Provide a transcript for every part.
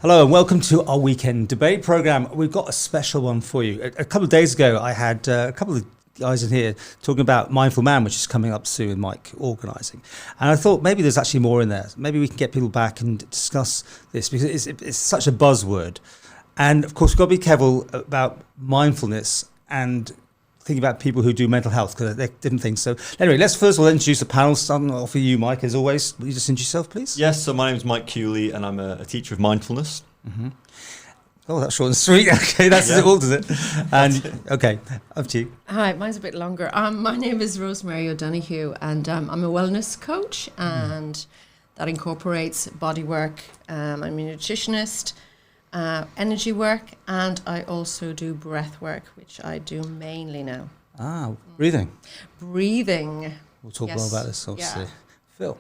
Hello and welcome to our weekend debate program. We've got a special one for you. A couple of days ago, I had a couple of guys in here talking about Mindful Mann, which is coming up soon, Mike organising. And I thought maybe there's actually more in there. Maybe we can get people back and discuss this because it's such a buzzword. And of course, we've got to be careful about mindfulness and thinking about people who do mental health because they're different things. So anyway, let's first of all introduce the panel. Starting off with you, Mike, as always. Will you just introduce yourself, please? Yes, so my name is Mike Kewley and I'm a teacher of mindfulness. Mm-hmm. Oh, that's short and sweet. Okay, that's it all, does it? And okay, up to you. Hi, mine's a bit longer. My name is Rosemary O'Donoghue and I'm a wellness coach and that incorporates body work. I'm a nutritionist, energy work, and I also do breath work, which I do mainly now. Breathing. Breathing. We'll talk more about this, obviously. Yeah. Phil.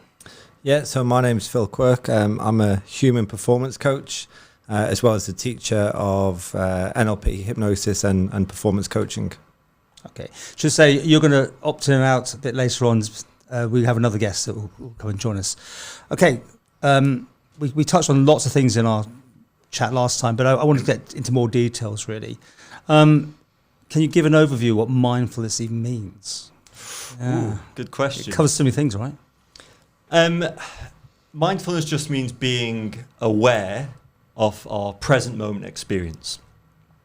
Yeah, so my name's Phil Quirk. I'm a human performance coach, as well as the teacher of NLP, hypnosis and performance coaching. Okay. Should say you're going to opt in and out a bit later on. We have another guest that will come and join us. Okay. We touched on lots of things in our chat last time, but I want to get into more details, really. Can you give an overview of what mindfulness even means? Yeah. Ooh, good question. It covers so many things, right? Mindfulness just means being aware of our present moment experience.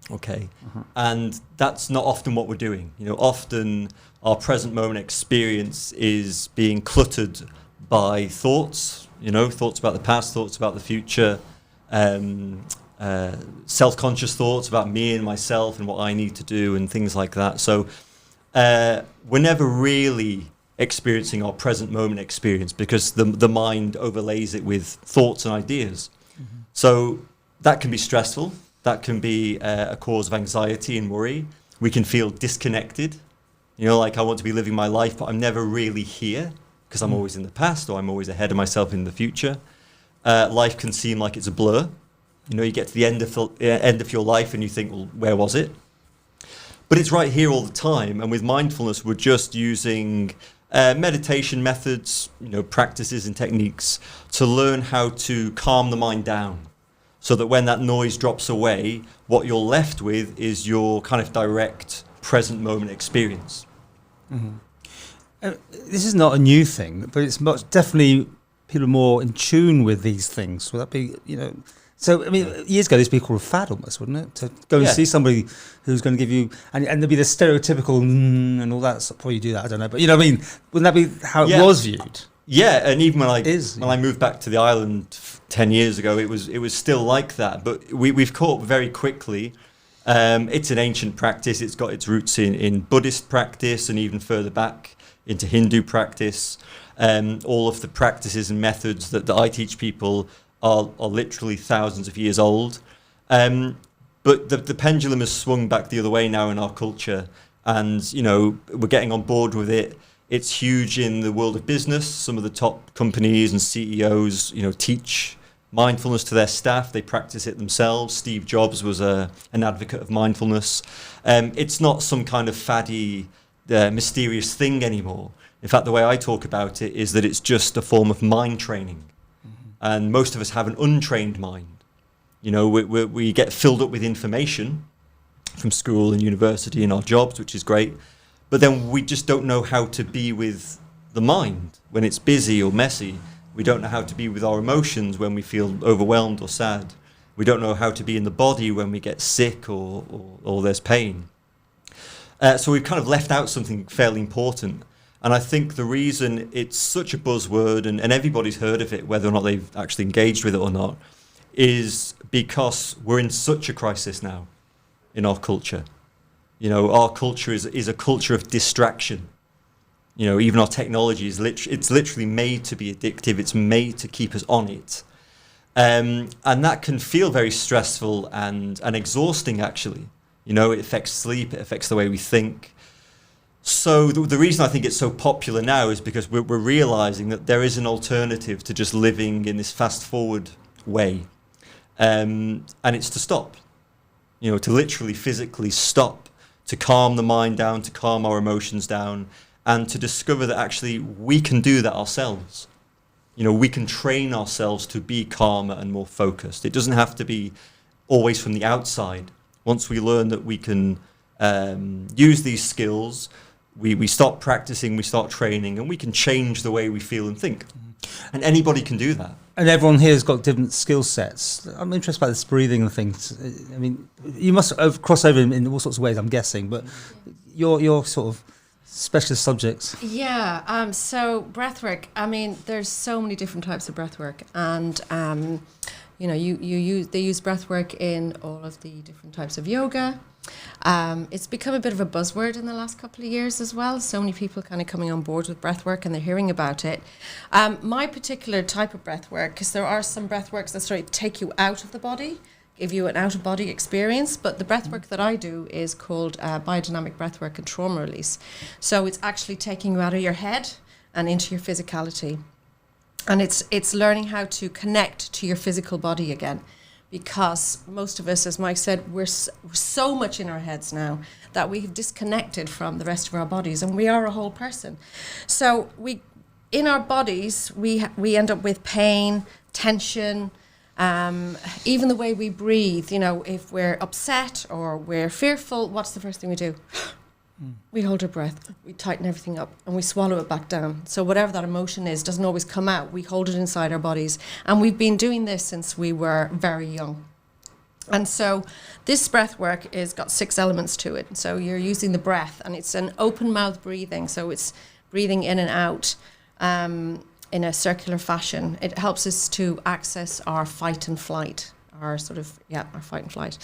Okay. Uh-huh. And that's not often what we're doing. You know, often our present moment experience is being cluttered by thoughts, thoughts about the past, thoughts about the future, self-conscious thoughts about me and myself and what I need to do and things like that. So we're never really experiencing our present moment experience because the mind overlays it with thoughts and ideas. Mm-hmm. So that can be stressful. That can be a cause of anxiety and worry. We can feel disconnected. Like I want to be living my life, but I'm never really here because I'm always in the past or I'm always ahead of myself in the future. Life can seem like it's a blur. You get to the end of your life and you think, well, where was it? But it's right here all the time. And with mindfulness, we're just using meditation methods, practices and techniques to learn how to calm the mind down so that when that noise drops away, what you're left with is your kind of direct present moment experience. Mm-hmm. This is not a new thing, but it's definitely people are more in tune with these things. Would that be, So, years ago, this would be called a fad almost, wouldn't it? To go and see somebody who's going to give you, and there'd be the stereotypical and all that. So probably you do that, I don't know. But wouldn't that be how it was viewed? Yeah, and even when I moved back to the island 10 years ago, it was still like that. But we've caught very quickly. It's an ancient practice. It's got its roots in Buddhist practice and even further back into Hindu practice. All of the practices and methods that I teach people are literally thousands of years old. But the pendulum has swung back the other way now in our culture. And, we're getting on board with it. It's huge in the world of business. Some of the top companies and CEOs, teach mindfulness to their staff. They practice it themselves. Steve Jobs was an advocate of mindfulness. It's not some kind of faddy, mysterious thing anymore. In fact, the way I talk about it is that it's just a form of mind training. And most of us have an untrained mind. We get filled up with information from school and university and our jobs, which is great. But then we just don't know how to be with the mind when it's busy or messy. We don't know how to be with our emotions when we feel overwhelmed or sad. We don't know how to be in the body when we get sick or there's pain. So we've kind of left out something fairly important. And I think the reason it's such a buzzword and everybody's heard of it, whether or not they've actually engaged with it or not, is because we're in such a crisis now in our culture. Our culture is a culture of distraction. Even our technology is literally made to be addictive. It's made to keep us on it. And that can feel very stressful and exhausting, actually. It affects sleep, it affects the way we think. So the reason I think it's so popular now is because we're realizing that there is an alternative to just living in this fast forward way. And it's to stop, to literally physically stop, to calm the mind down, to calm our emotions down, and to discover that actually we can do that ourselves. we can train ourselves to be calmer and more focused. It doesn't have to be always from the outside. Once we learn that we can use these skills, we start practicing, we start training, and we can change the way we feel and think. And anybody can do that. And everyone here has got different skill sets. I'm interested by this breathing and things. I mean, you must cross over in all sorts of ways, I'm guessing, but your sort of specialist subjects. Yeah, so breathwork, I mean, there's so many different types of breathwork, and they use breathwork in all of the different types of yoga. It's become a bit of a buzzword in the last couple of years as well. So many people kind of coming on board with breathwork, and they're hearing about it. My particular type of breathwork, because there are some breathworks that sort of take you out of the body, give you an out-of-body experience, but the breathwork that I do is called Biodynamic breathwork and trauma release. So it's actually taking you out of your head and into your physicality. And it's learning how to connect to your physical body again. Because most of us, as Mike said, we're so much in our heads now that we've disconnected from the rest of our bodies, and we are a whole person. So in our bodies, we end up with pain, tension, even the way we breathe. If we're upset or we're fearful, what's the first thing we do? We hold our breath, we tighten everything up, and we swallow it back down. So whatever that emotion is doesn't always come out. We hold it inside our bodies. And we've been doing this since we were very young. And so this breath work has got 6 elements to it. So you're using the breath, and it's an open mouth breathing. So it's breathing in and out in a circular fashion. It helps us to access our fight and flight. Our fight and flight.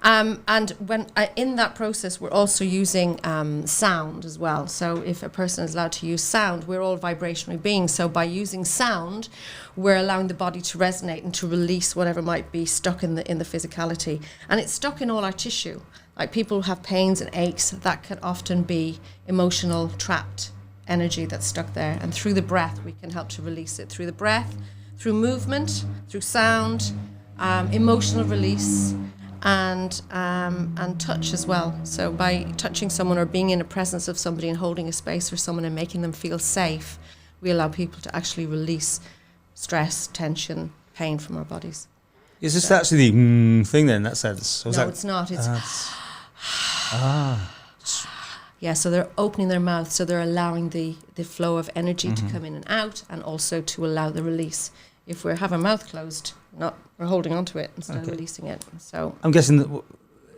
And when in that process, we're also using sound as well. So if a person is allowed to use sound, we're all vibrationary beings. So by using sound, we're allowing the body to resonate and to release whatever might be stuck in the physicality. And it's stuck in all our tissue. Like people who have pains and aches, that can often be emotional, trapped energy that's stuck there. And through the breath, we can help to release it. Through the breath, through movement, through sound, emotional release, and touch as well. So by touching someone or being in the presence of somebody and holding a space for someone and making them feel safe, we allow people to actually release stress, tension, pain from our bodies. Is this actually the thing then, in that sense? It's not. It's yeah, so they're opening their mouth, so they're allowing the flow of energy to come in and out, and also to allow the release. If we have our mouth closed, we're holding on to it instead of releasing it. So I'm guessing that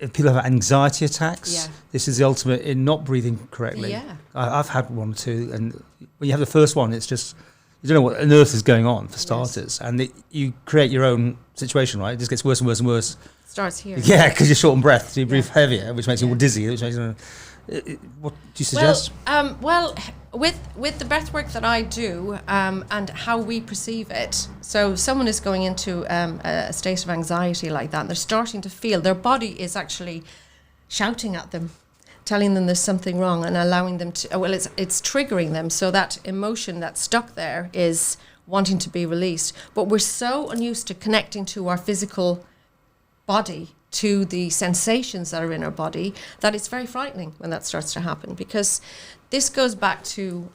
if people have anxiety attacks, this is the ultimate in not breathing correctly. Yeah. I've had one or two, and when you have the first one, it's just, you don't know what on earth is going on, for starters. And you create your own situation, right? It just gets worse and worse and worse. It starts here. Yeah, because you're short on breath, so you breathe heavier, which makes you dizzy, which makes you... What do you suggest? Well, with the breath work that I do and how we perceive it, so someone is going into a state of anxiety like that, and they're starting to feel their body is actually shouting at them, telling them there's something wrong, and allowing them to, it's triggering them, so that emotion that's stuck there is wanting to be released. But we're so unused to connecting to our physical body, to the sensations that are in our body, that it's very frightening when that starts to happen, because this goes back to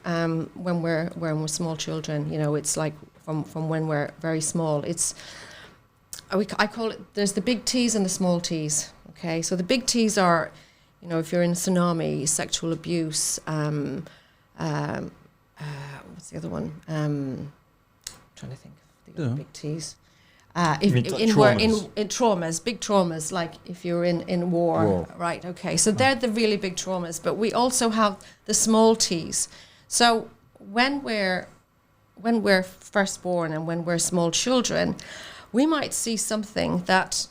when we're small children. It's like from when we're very small. I call it, there's the big T's and the small T's. Okay, so the big T's are, if you're in a tsunami, sexual abuse, what's the other one? Trying to think of the other big T's. In traumas, big traumas, like if you're in war, right? Okay, so they're the really big traumas, but we also have the small T's. So when we're first born and when we're small children, we might see something that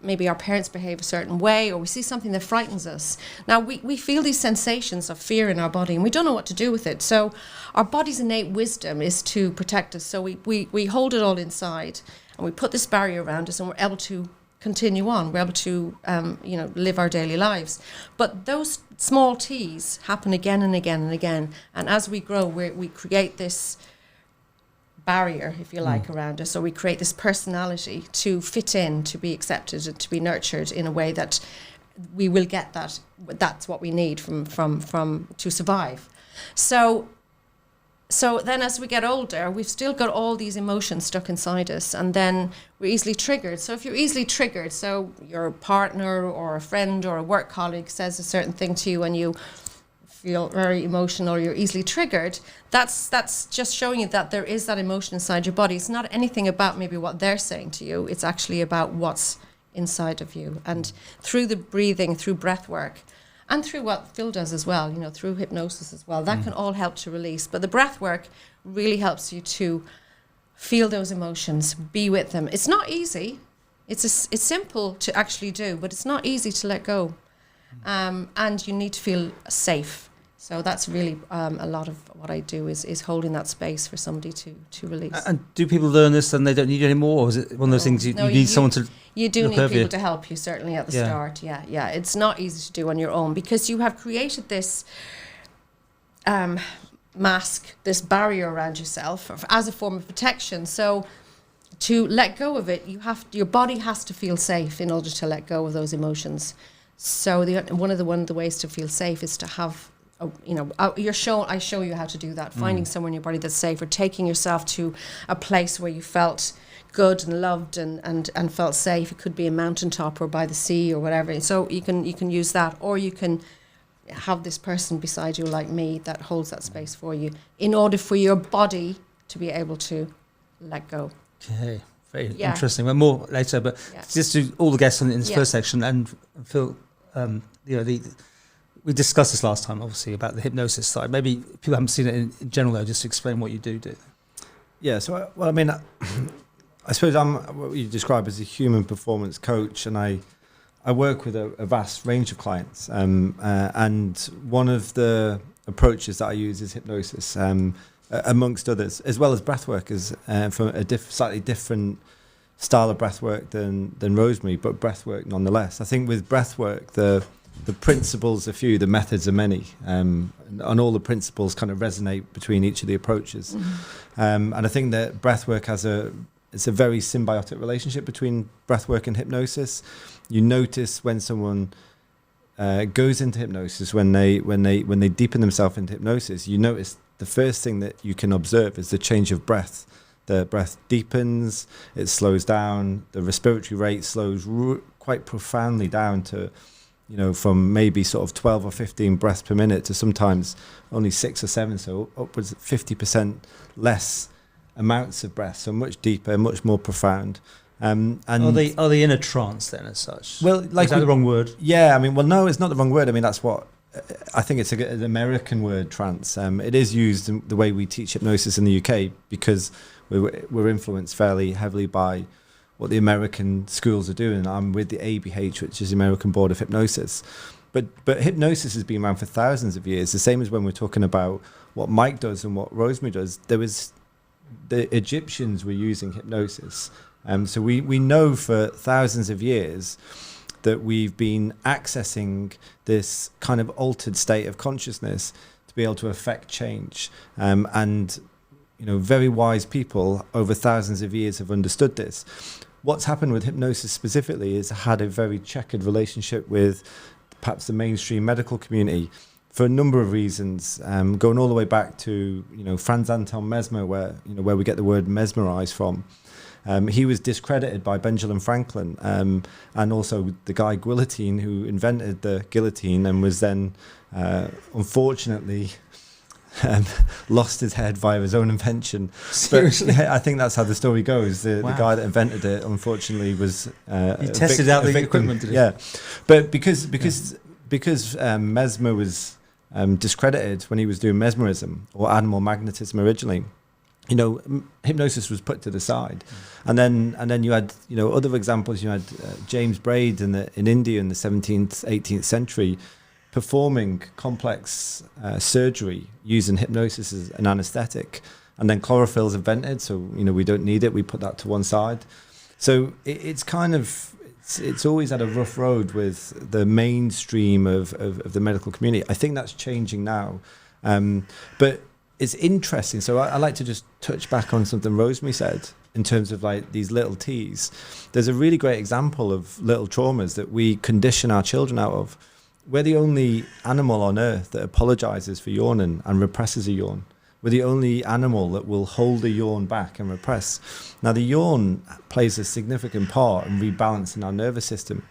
maybe our parents behave a certain way, or we see something that frightens us. Now we feel these sensations of fear in our body, and we don't know what to do with it. So our body's innate wisdom is to protect us. So we hold it all inside, and we put this barrier around us, and we're able to continue on. We're able to live our daily lives. But those small T's happen again and again and again. And as we grow, we create this barrier, if you like, around us. So we create this personality to fit in, to be accepted, and to be nurtured in a way that we will get that. That's what we need from to survive. So So then as we get older, we've still got all these emotions stuck inside us, and then we're easily triggered. So if you're easily triggered, so your partner or a friend or a work colleague says a certain thing to you and you feel very emotional, or you're easily triggered, that's just showing you that there is that emotion inside your body. It's not anything about maybe what they're saying to you. It's actually about what's inside of you. And through the breathing, through breath work, and through what Phil does as well, through hypnosis as well, that can all help to release. But the breath work really helps you to feel those emotions, be with them. It's not easy. It's simple to actually do, but it's not easy to let go. And you need to feel safe. So that's really a lot of what I do is holding that space for somebody to release. And do people learn this and they don't need it anymore? Or is it one of those things you need someone to... You do need people to help you, certainly at the start. Yeah. It's not easy to do on your own because you have created this mask, this barrier around yourself as a form of protection. So to let go of it, your body has to feel safe in order to let go of those emotions. So one of the ways to feel safe is to have... I show you how to do that. Finding somewhere in your body that's safe, or taking yourself to a place where you felt good and loved and felt safe. It could be a mountaintop or by the sea or whatever. So you can use that, or you can have this person beside you like me that holds that space for you in order for your body to be able to let go. Okay, very interesting. Well, more later, but just to all the guests in this first section, and Phil, we discussed this last time, obviously, about the hypnosis side. Maybe people haven't seen it in general, though, just to explain what you do. Yeah, so, I suppose I'm what you describe as a human performance coach, and I work with a vast range of clients. And one of the approaches that I use is hypnosis, amongst others, as well as breathwork, from a slightly different style of breathwork than Rosemary, but breathwork nonetheless. I think with breathwork, the principles are few, the methods are many, and all the principles kind of resonate between each of the approaches. And I think that breathwork it's a very symbiotic relationship between breathwork and hypnosis. You notice when someone goes into hypnosis, when they deepen themselves into hypnosis, you notice the first thing that you can observe is the change of breath. The breath deepens, it slows down, the respiratory rate slows quite profoundly down to, from maybe sort of 12 or 15 breaths per minute to sometimes only 6 or 7, so upwards of 50% less amounts of breath, so much deeper, much more profound. And are they in a trance then, as such? Well, is that the wrong word? Yeah, no, it's not the wrong word. That's what I think it's an American word, trance. It is used in the way we teach hypnosis in the UK because we're influenced fairly heavily by what the American schools are doing. I'm with the ABH, which is the American Board of Hypnosis. But hypnosis has been around for thousands of years, the same as when we're talking about what Mike does and what Rosemary does. The Egyptians were using hypnosis. So we know for thousands of years that we've been accessing this kind of altered state of consciousness to be able to affect change. And very wise people over thousands of years have understood this. What's happened with hypnosis specifically is had a very checkered relationship with perhaps the mainstream medical community for a number of reasons, going all the way back to Franz Anton Mesmer, where we get the word mesmerize from. He was discredited by Benjamin Franklin, and also the guy Guillotine, who invented the guillotine and was then unfortunately lost his head via his own invention. Seriously? But I think that's how the story goes. The guy that invented it, unfortunately, was he tested out the equipment. Did he? Yeah, but because Mesmer was discredited when he was doing mesmerism or animal magnetism originally, hypnosis was put to the side, and then you had other examples. You had James Braid in India in the 17th, 18th century, performing complex surgery using hypnosis as an anesthetic, and then chlorophyll's invented, so we don't need it, we put that to one side. So it's always had a rough road with the mainstream of the medical community. I think that's changing now, but it's interesting. So I like to just touch back on something Rosemary said in terms of like these little T's. There's a really great example of little traumas that we condition our children out of. We're the only animal on earth that apologizes for yawning and represses a yawn. We're the only animal that will hold a yawn back and repress. Now, the yawn plays a significant part in rebalancing our nervous system.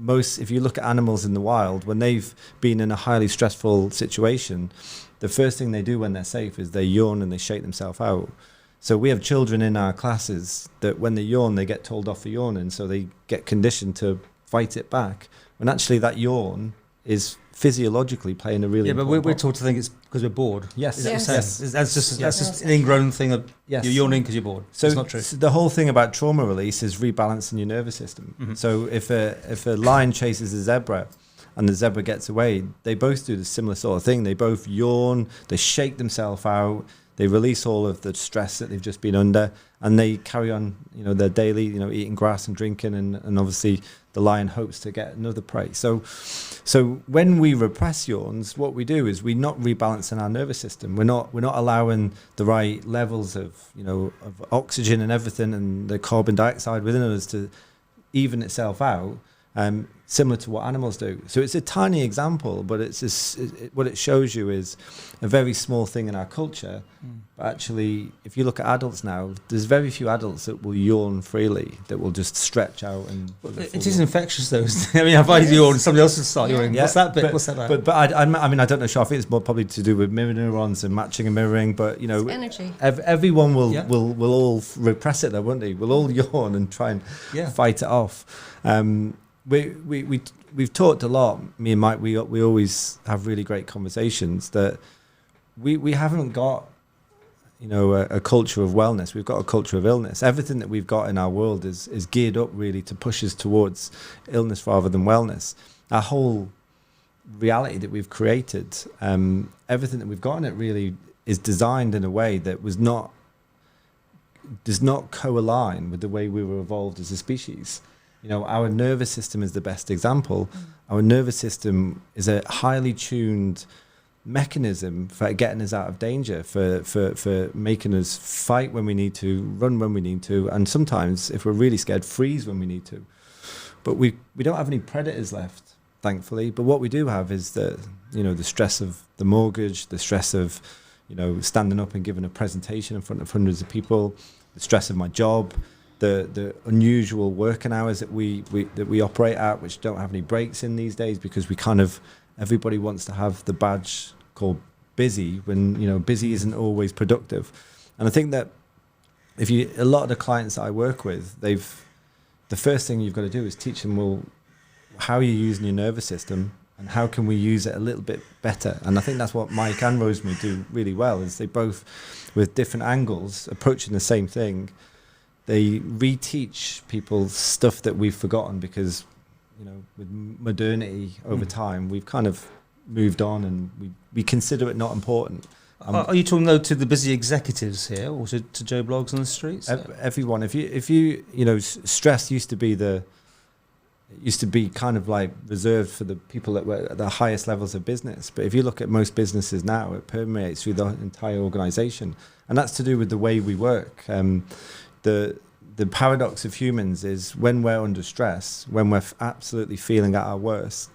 If you look at animals in the wild, when they've been in a highly stressful situation, the first thing they do when they're safe is they yawn and they shake themselves out. So we have children in our classes that when they yawn, they get told off for yawning, so they get conditioned to fight it back. When actually that yawn is physiologically playing a really important we're taught to think it's because we're bored. Yes. That's just an ingrown thing of you're yawning because you're bored. So it's not true. So the whole thing about trauma release is rebalancing your nervous system. Mm-hmm. So if a lion chases a zebra and the zebra gets away, they both do the similar sort of thing. They both yawn, they shake themselves out, they release all of the stress that they've just been under, and they carry on, their daily, eating grass and drinking, and obviously the lion hopes to get another prey. So when we repress yawns, what we do is we're not rebalancing our nervous system. We're not allowing the right levels of of oxygen and everything, and the carbon dioxide within us to even itself out. Similar to what animals do. So it's a tiny example, but what it shows you is a very small thing in our culture. But actually, if you look at adults now, there's very few adults that will yawn freely, that will just stretch out. And it is infectious, though. I mean, if I yawn, somebody else will start yawning. Yeah. What's that bit? What's that about? But I mean, I don't know, Sure, I think it's more probably to do with mirror neurons and matching and mirroring. But it's energy. Everyone will all repress it, though, won't they? We'll all yawn and try and fight it off. We've talked a lot, me and Mike, we always have really great conversations, that we haven't got a culture of wellness, we've got a culture of illness. Everything that we've got in our world is geared up really to push us towards illness rather than wellness. Our whole reality that we've created, everything that we've got in it really is designed in a way that does not co-align with the way we were evolved as a species. Our nervous system is the best example. Our nervous system is a highly tuned mechanism for getting us out of danger, for making us fight when we need to, run when we need to, and sometimes, if we're really scared, freeze when we need to. But we don't have any predators left, thankfully. But what we do have is the stress of the mortgage, the stress of standing up and giving a presentation in front of hundreds of people, the stress of my job, the unusual working hours that we operate at, which don't have any breaks in these days, because everybody wants to have the badge called busy when busy isn't always productive. And I think that a lot of the clients that I work with, the first thing you've got to do is teach them, well, how are you using your nervous system and how can we use it a little bit better? And I think that's what Mike and Rosemary do really well, is they both, with different angles, approaching the same thing, they reteach people stuff that we've forgotten because, with modernity over time, we've kind of moved on and we consider it not important. Are you talking though to the busy executives here, or to Joe Bloggs on the streets? Everyone. If you stress used to be kind of like reserved for the people that were at the highest levels of business. But if you look at most businesses now, it permeates through the entire organization, and that's to do with the way we work. The paradox of humans is when we're under stress, when we're absolutely feeling at our worst,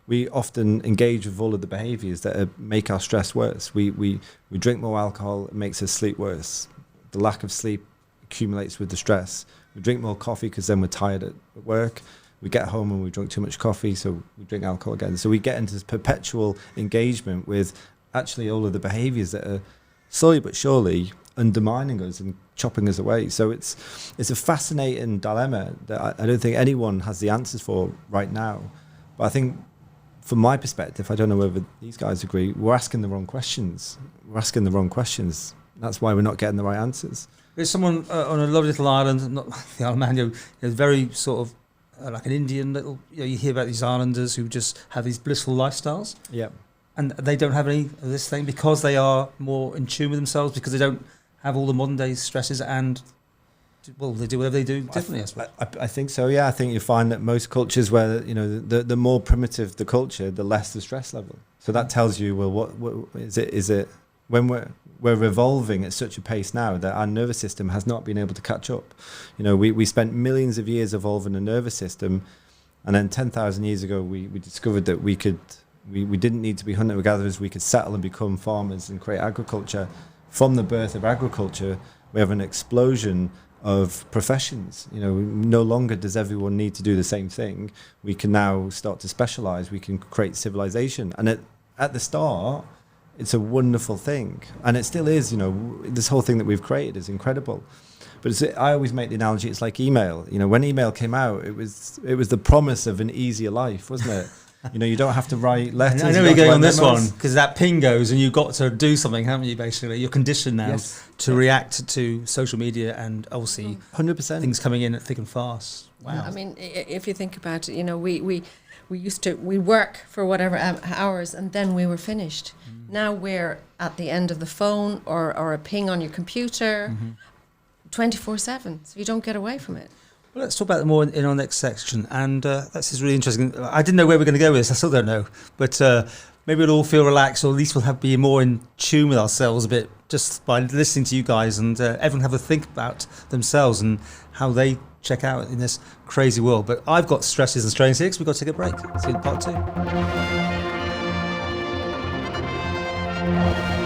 we often engage with all of the behaviors that make our stress worse. We drink more alcohol, it makes us sleep worse. The lack of sleep accumulates with the stress. We drink more coffee because then we're tired at work. We get home and we drink too much coffee, so we drink alcohol again. So we get into this perpetual engagement with actually all of the behaviors that are slowly but surely undermining us and chopping us away. So it's a fascinating dilemma that I don't think anyone has the answers for right now. But I think from my perspective, I don't know whether these guys agree, we're asking the wrong questions. That's why we're not getting the right answers. There's someone on a lovely little island, not the Isle of Man, very sort of like an Indian little, you hear about these islanders who just have these blissful lifestyles. Yeah. And they don't have any of this thing because they are more in tune with themselves, because they don't have all the modern day stresses, and they do whatever they do differently. I think so. Yeah, I think you find that most cultures where the more primitive the culture, the less the stress level. So that tells you, well, what is it? Is it when we're evolving at such a pace now that our nervous system has not been able to catch up? We spent millions of years evolving a nervous system, and then 10,000 years ago we discovered that we didn't need to be hunter-gatherers. We could settle and become farmers and create agriculture. from the birth of agriculture, we have an explosion of professions. You know, no longer does everyone need to do the same thing. We can now start to specialize. We can create civilization. And at the start, it's a wonderful thing. And it still is, you know, this whole thing that we've created is incredible. But I always make the analogy, it's like email. You know, when email came out, it was the promise of an easier life, wasn't it? You know, you don't have to write letters. I know you're going on this one, because that ping goes and you've got to do something, haven't you, basically? You're conditioned now to react to social media and obviously 100% things coming in thick and fast. Wow. I mean, if you think about it, you know, we work for whatever hours and then we were finished. Now we're at the end of the phone or a ping on your computer 24/7, so you don't get away from it. Well, let's talk about it more in our next section, and this is really interesting. I didn't know where we're going to go with this. I still don't know, but maybe we'll all feel relaxed, or at least we'll be more in tune with ourselves a bit just by listening to you guys, and everyone have a think about themselves and how they check out in this crazy world. But I've got stresses and strains here, so we've got to take a break. See you in part 2.